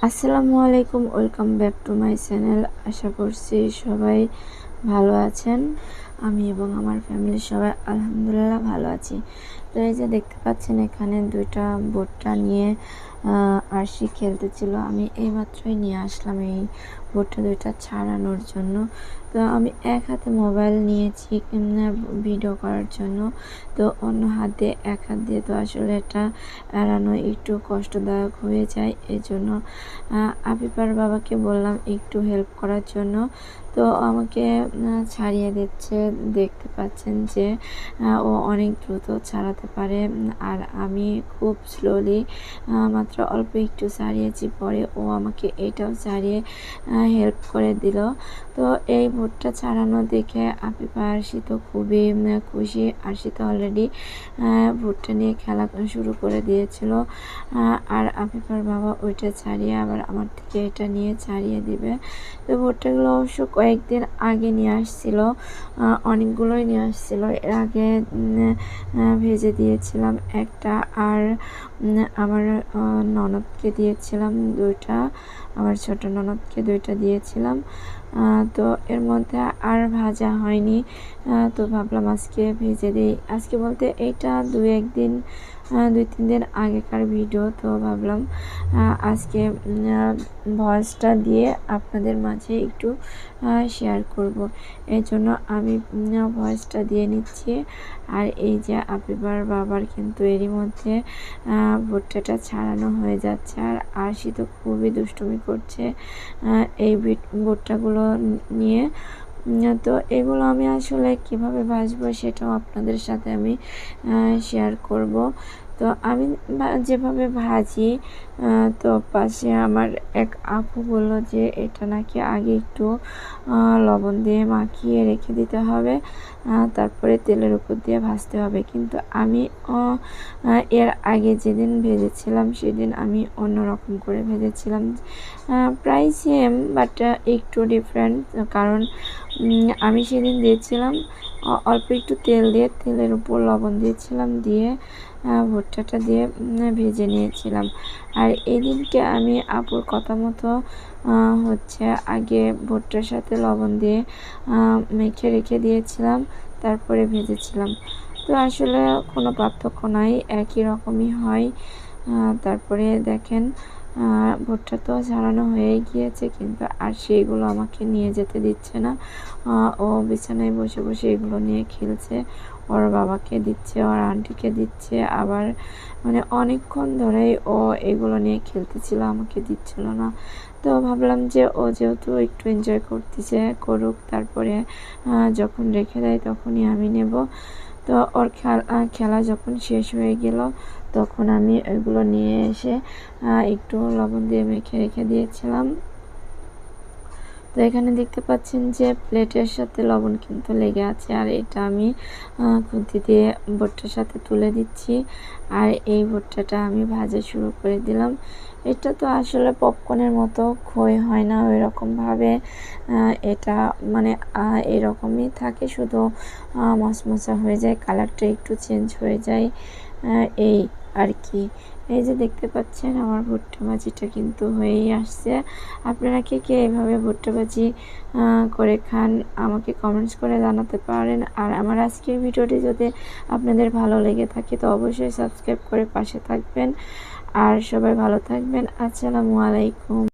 আসসালামু আলাইকুম, welcome back to my channel. আশা করছি সবাই ভালো আছেন। আমি এবং আমার ফ্যামিলির সবাই আলহামদুলিল্লাহ ভালো আছি। তো এই যে দেখতে পাচ্ছেন এখানে দুইটা ভুট্টা নিয়ে আরশি খেলতেছিল। আমি এইমাত্রই নিয়ে আসলাম এই ভুট্টা দুইটা ছাড়ানোর জন্য। তো আমি এক হাতে মোবাইল নিয়েছি ভিডিও করার জন্য, তো অন্য হাত দিয়ে এক হাত দিয়ে তো আসলে এটা এড়ানো একটু কষ্টদায়ক হয়ে যায়। এই জন্য আফিফার বাবাকে বললাম একটু হেল্প করার জন্য। তো আমাকে ছাড়িয়ে দিচ্ছে। দেখতে পাচ্ছেন যে ও অনেক দ্রুত ছাড়াতে পারে, আর আমি খুব স্লোলি মাত্র অল্প একটু ছাড়িয়েছি। পরে ও আমাকে এটাও ছাড়িয়ে হেল্প করে দিল। তো এই ভুট্টা ছাড়ানো দেখে আফিফা আরশি তো খুবই খুশি। আরশি তো অলরেডি ভুট্টা নিয়ে খেলা শুরু করে দিয়েছিল, আর আফিফার বাবা ওইটা ছাড়িয়ে আবার আমার থেকে এটা নিয়ে ছাড়িয়ে দিবে। তো ভুট্টাগুলো অবশ্য কয়েকদিন আগে নিয়ে আসছিল, অনেকগুলোই নিয়ে আসছিল। এর আগে ভেজে দিয়েছিলাম একটা, আর আমার ননদকে দিয়েছিলাম দুইটা, আমার ছোট ননদকে দুইটা দিয়েছিলাম। তো এর মধ্যে আর ভাজা হয়নি, তো ভাবলাম আজকে ভেজে দিই। আজকে বলতে এইটা দুই তিন দিন আগেকার ভিডিও, তো ভাবলাম আজকে ভয়েসটা দিয়ে আপনাদের মাঝে একটু শেয়ার করব। এই জন্য আমি ভয়েসটা দিয়ে নিচ্ছি। আর এই যে আফিফার বাবার কিন্তু এরই মধ্যে ভুট্টাটা ছাড়ানো হয়ে যাচ্ছে, আর আরশি তো খুবই দুষ্টুমি করছে এই ভুট্টাগুলো নিয়ে। তো এগুলো আমি আসলে কিভাবে ভাজবো সেটাও আপনাদের সাথে আমি শেয়ার করব। তো আমি যেভাবে ভাজি, তো পাশে আমার এক আপু বললো যে এটা নাকি আগে একটু লবণ দিয়ে মাখিয়ে রেখে দিতে হবে, তারপরে তেলের উপর দিয়ে ভাজতে হবে। কিন্তু আমি এর আগে যেদিন ভেজেছিলাম সেদিন আমি অন্যরকম করে ভেজেছিলাম, প্রায় সেম বাট একটু ডিফারেন্ট। কারণ আমি সেদিন দিয়েছিলাম অল্প একটু তেল দিয়ে, তেলের উপর লবণ দিয়েছিলাম, দিয়ে ভুট্টাটা দিয়ে ভেজে নিয়েছিলাম। আর এই দিনকে আমি আপুর কথা মতো হচ্ছে আগে ভুট্টার সাথে লবণ দিয়ে মেখে রেখে দিয়েছিলাম, তারপরে ভেজেছিলাম। তো আসলে কোনো পার্থক্য নাই, একই রকমই হয়। তারপরে দেখেন ভুট্টা তো ছাড়ানো হয়ে গিয়েছে, কিন্তু আর সেইগুলো আমাকে নিয়ে যেতে দিচ্ছে না। ও বিছানায় বসে বসে এগুলো নিয়ে খেলছে, ওর বাবাকে দিচ্ছে, ওর আন্টিকে দিচ্ছে, আবার মানে অনেকক্ষণ ধরেই ও এগুলো নিয়ে খেলতেছিল, আমাকে দিচ্ছিল না। তো ভাবলাম যে ও যেহেতু একটু এনজয় করতেছে করুক, তারপরে যখন রেখে দেয় তখনই আমি নেব। তো ওর খেলা যখন শেষ হয়ে গেল তখন আমি এগুলো নিয়ে এসে একটু লবণ দিয়ে মেখে রেখে দিয়েছিলাম। তো এখানে দেখতে পাচ্ছেন যে প্লেটের সাথে লবণ কিন্তু লেগে আছে, আর এটা আমি খুন্তি দিয়ে ভুট্টার সাথে তুলে দিচ্ছি। আর এই ভুট্টাটা আমি ভাজা শুরু করে দিলাম। এটা তো আসলে পপকর্নের মতো ক্ষয় হয় না ওই রকমভাবে, এটা মানে এরকমই থাকে, শুধু মশমশা হয়ে যায়, কালারটা একটু চেঞ্জ হয়ে যায়, এই আর কি। এই যে দেখতে পাচ্ছেন আমার ভুট্টা ভাজিটা কিন্তু হয়েই আসছে। আপনারা কে কে এইভাবে ভুট্টা ভাজি করে খান আমাকে কমেন্টস করে জানাতে পারেন। আর আমার আজকের ভিডিওটি যদি আপনাদের ভালো লেগে থাকে তো অবশ্যই সাবস্ক্রাইব করে পাশে থাকবেন। আর সবাই ভালো থাকবেন। আসসালামু আলাইকুম।